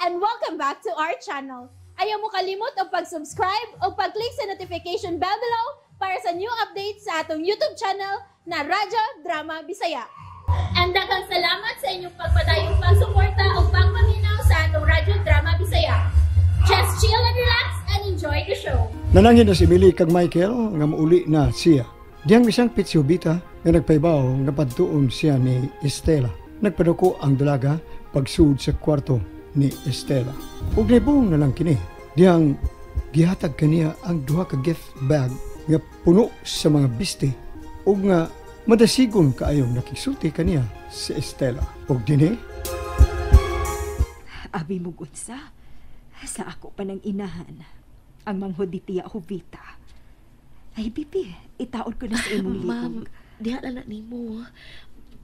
and welcome back to our channel. Ayaw mo kalimot o pag-subscribe o pag-click sa notification bell below para sa new updates sa atong YouTube channel na Radyo Drama Bisaya. And daghang salamat sa inyong pagpadayong pagsuporta o pagpaminaw sa atong Radyo Drama Bisaya. Just chill and relax and enjoy the show. Nanangin na si Millie kag Michael nga mauli na siya. Diyang isang pitsubita nga nagpaibaw nga padtuon siya ni Estela. Nagpaduko ang dalaga pagsud sa kwarto ni Estela. Ug libong na lang kini. Diyang gihatag kaniya ang duha ka gift bag nga puno sa mga biste ug nga madasigon kaayong nakigsulti kaniya si Estela. Ug dinhi abi mo gunsa sa ako pa ng inahan ang manghoditiya Jovita. Ay bibi, itaon ko na sa imong libog. Ma'am, diha na nimo.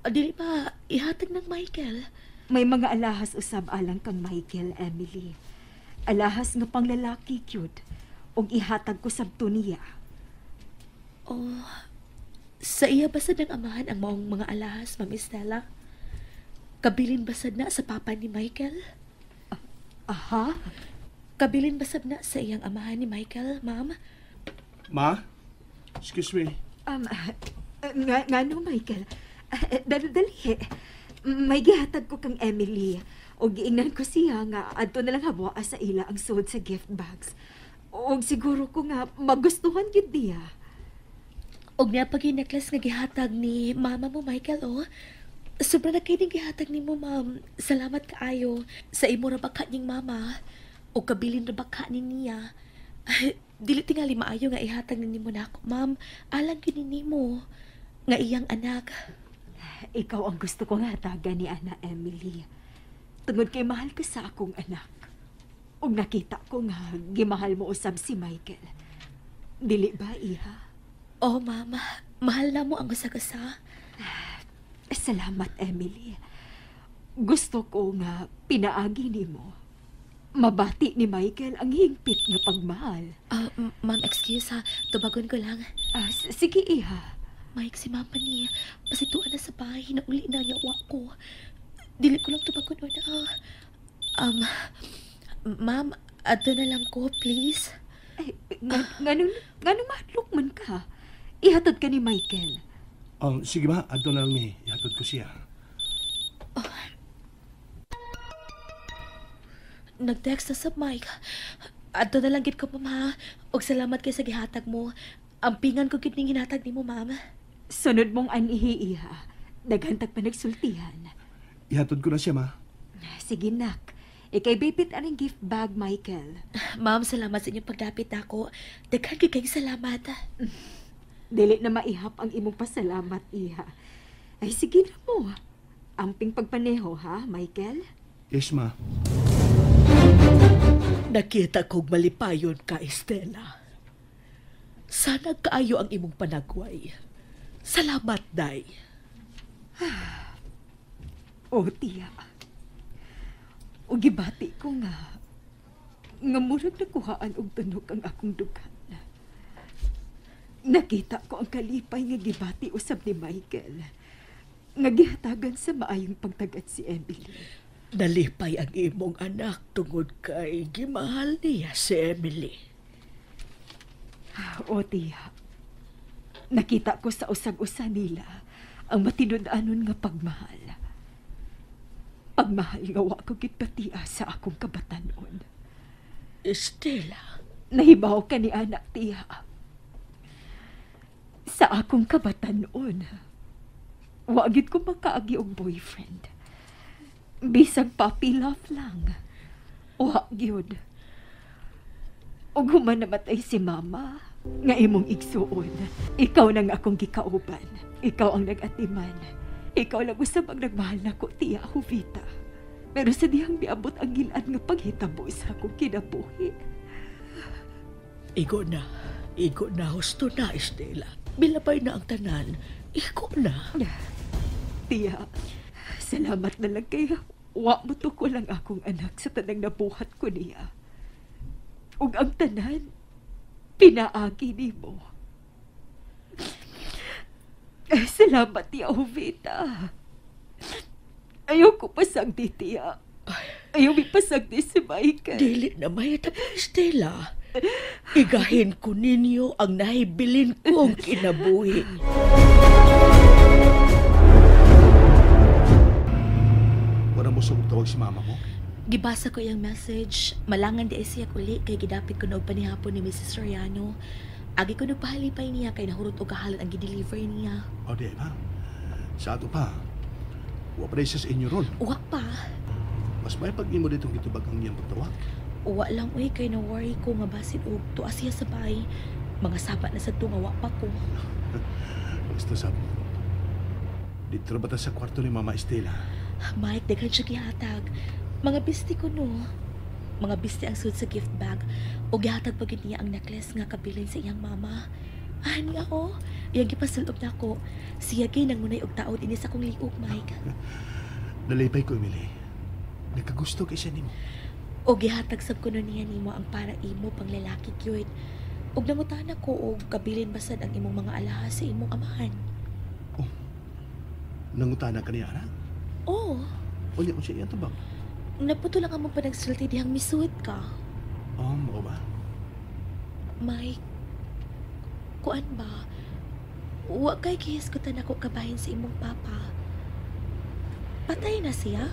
Dili pa ihatag ng Michael. May mga alahas usab alang kang Michael, Emily. Alahas nga panglalaki cute ug ihatag ko sabto niya. Oh, sa iya basad ng amahan ang maong mga alahas, Ma'am Estela? Kabilin basad na sa papa ni Michael? Aha? Kabilin basad na sa iyang amahan ni Michael, Ma'am? Ma? Excuse me. Nga no, Michael. Dali. May gihatag ko kang Emily. O giingnan ko siya nga adto na lang habwa sa ila ang suod sa gift bags. O siguro ko nga magustuhan yun diya. Og niya pag necklace nga gihatag ni mama mo, Michael, oh. Sobra na kayo gihatag ni mo, Ma'am. Salamat kaayo sa imo ra baka ning mama. O kabilin ra baka ni niya. Dili tingali maayo nga ihatag ni mo nako, Ma'am. Alang gini nimo nga iyang anak. Ikaw ang gusto kong hatagan ni Ana Emily. Tungod kay mahal ko sa akong anak. Ug nakita ko nga gimahal mo usab si Michael. Dili ba, iha? Oh, Mama. Mahal na mo ang gasa-gasa. Salamat, Emily. Gusto ko nga pinaagi ni mo. Mabati ni Michael ang hingpit nga pagmahal. Ma'am, excuse ha. Tubagon ko lang. Sige, iha. Mike, si Mama ni pasituan na sa bahay na uli na niya ko. Dili ko lang tubagon na. Ma'am, ato na lang ko, please. Ay, ganun matlok man ka. Ihatod ka ni Michael. Sige ma, adto na lang ni. Ihatod ko siya. Nag-text na sa Mike. Ato na lang gid ko, Mama. Og salamat kay sa gihatag mo. Ang pingan ko gid ning ginhatag nimo, Ma'am. Sunod mong anihi, iha. Daghantag pa nagsultihan. Ihatod ko na siya, ma. Sige, nak. Ikay bipit ang gift bag, Michael. Ma'am, salamat sa inyong pagdapit ako. Daghan gyud kayong salamat. Dili na maihap ang imong pasalamat, iha. Ay, sige na mo. Amping pagpaneho, ha, Michael? Yes, ma. Nakita kong malipayon ka, Estela. Sana kaayo ang imong panagway. Salamat, Day. O, tiya. O, gibati ko nga. Nga murag nakuhaan og tunog ang akong dugan. Nakita ko ang kalipay nga gibati usab ni Michael. Nga gihatagan sa maayong pagtagad si Emily. Nalipay ang imong anak tungod kay gimahal niya si Emily. O, tiya. Nakita ko sa usag-usa nila ang matinud-anon nga pagmahal. Pagmahal nga wa ko gitpatia sa akong kabatanon. Estela, Nahibaw ka ni anak, tiya. Sa akong kabatanon, wa gid ko makaagi og boyfriend. Bisag puppy love lang. Wa gyud. Og human namatay si mama, nga imong igsuon. Ikaw na nga akong gikauban. Ikaw ang nag-atiman. Ikaw lang usab ang nagmahal nako, tiya Jovita. Pero sa dihang miabot ang gilad nga paghitabo sa akong kinabuhi. igo na husto na, Estela. Bilabay na ang tanan. Igo na. Tiya, salamat na lang kaya wa mo to ko lang akong anak sa tanang nabuhat ko niya. Ug ang tanan, pinaagi ni mo. Salamat, tiya Jovita. Ayoko pa sang titiya. Ayaw mipasagdi si Michael. Dili na may po, Estela. Igahin ko ninyo ang nahibilin kong kinabuhi. Wala mo sa tawag si mama mo? Gibasa ko yung message. Malangan di siya uli kay gidapit ko na og panihapon ni Mrs. Soriano. Agi ko nagpahalipay niya kay nahurot og kahalan ang gideliver niya. O di ba? Sa ato pa. Wa pa rin siya sa inyo ron. Uwa pa. Mas may pag-imo ditong gitubag ang iyang pagtawag. Uwa lang uy kay na worry ko nga basin og tuwa siya sa bay. Mga sabat na sa tunga wa pa ko. Basta sab. Dito ba ta sa kwarto ni Mama Estela? Mike, daghan siya gihatag. Mga bisti ko no. Mga bisti ang sud sa gift bag. O gihatag pa gid niya ang necklace nga kabilin sa iyang mama. Ani ako. Iyang gipasulob na ko. Siya kay nangunay og taod ini sa kong liog, Mike. Nalipay ko, Emily. Nagkagusto kay siya nimo. O gihatag sab ko no niya nimo ang para imo pang lalaki cute. Og nangutan ko og kabilin basad ang imong mga alahas sa imong amahan. Nangutana ka niya, anak? Oh, O niya kung siya iyang tabang? naputo lang among panagsulti dihang misuot ka. Oo ba? Mike, kuan ba? Wa kay gihisgutan ako kabahin sa imong papa. Patay na siya?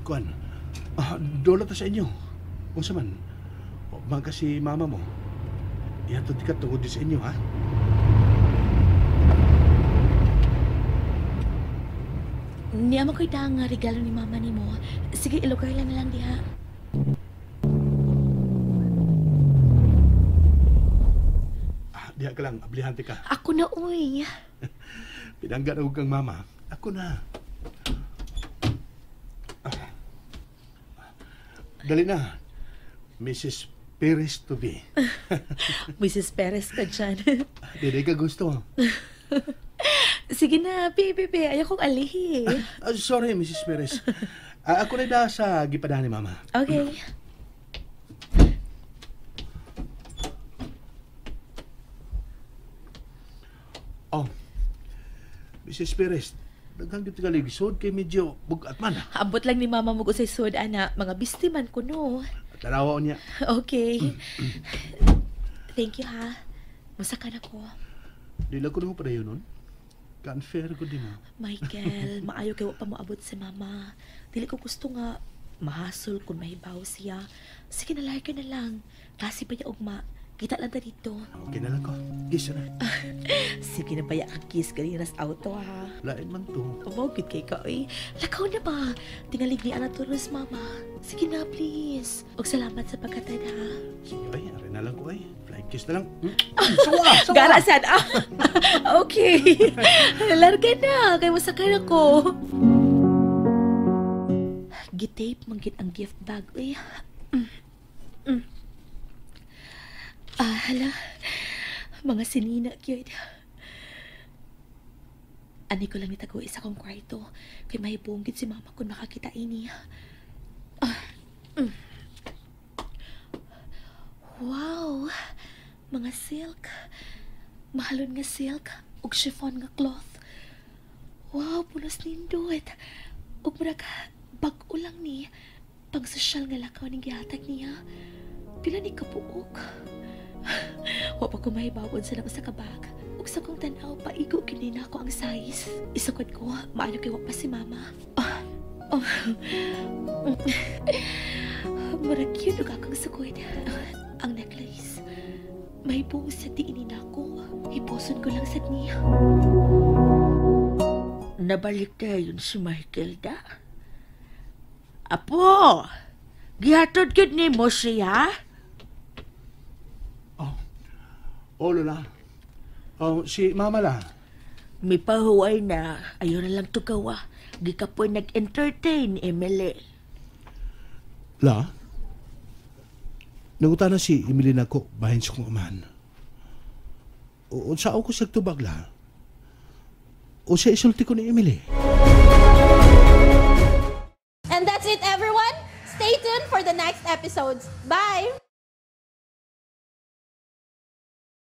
Kuan. Dola ta sa inyo. Kung saman, baka si mama mo. Ihatod ka tungod din sa inyo, ha? Niya mo ko'y daang nga regalo ni mama ni mo. Sige, ilugay lang na lang diha. Diha ka lang, ablihante ka. Ako na, uy. Pinangga na kang mama. Ako na. Dali na. Mrs. Perez to be. Mrs. Perez ka dyan. Di ka gusto. Sige na, baby. Ayaw kong alihi. Sorry, Mrs. Perez. Ako na da sa gipadahan ni mama. Okay. Mrs. Perez, daghang dito ka ligisod kay medyo bugat man. Ambot lang ni mama mo ko sa sud, ana. Mga bistiman ko, no. Tanawa niya. Okay. Thank you, ha. Masaka na ko. Dila ko na mo pa yun nun. Ka-unfair ko din mo. Michael, maayo kay wa pa mo abot si mama. Dili ko gusto nga mahasol kung mahibaw siya. Sige na, ka na lang. Kasi pa niya ugma. Kita lang ta dito. Okay na lang ko. Kiss na. Sige na ba ya kiss kanina sa auto, ha? Lain man to. Umawagid kay ka, eh. Lakaw na ba? Tingalig ni Ana Torres, mama. Sige na, please. Og salamat sa pagkatad, ha? Sige, ay, aray na lang ko ay. Flying kiss na lang. Garasan, ah! Okay. Larga na. Kaya masakay ako. Gitape manggit ang gift bag, eh. Hala. Mga sinina, cute. Ani ko lang nitago isa kong kwarto. Kay mahibunggit si mama kung makakita ini. Wow. Mga silk. Mahalon nga silk. Ug chiffon nga cloth. Wow, pulos nindot. Ug murag bag-o lang ni. Pang sosyal nga lakaw ni gihatag niya. Pila ni kapuok. Wa pa ko mahibawon sa labas sa kabag. Ug sa kong tanaw, paigo kinina ko ang size. Isukod ko, maano kay wa pa si mama. Murag yun ug akong sukod. Ang necklace. May buong sa diinin ako. Ipuson ko lang sa niya. Nabalik na yun si Michael da. Apo, gihatod gid ni mo siya? Lola. Si mama la. May pahuway na. Ayaw na lang tukawa. Di ka po nag-entertain, Emily. La? Nangutan na si Emily na ko bahin sa kong amahan. O saan ko siya tubag la? O siya isulti ko ni Emily? And that's it, everyone. Stay tuned for the next episodes. Bye!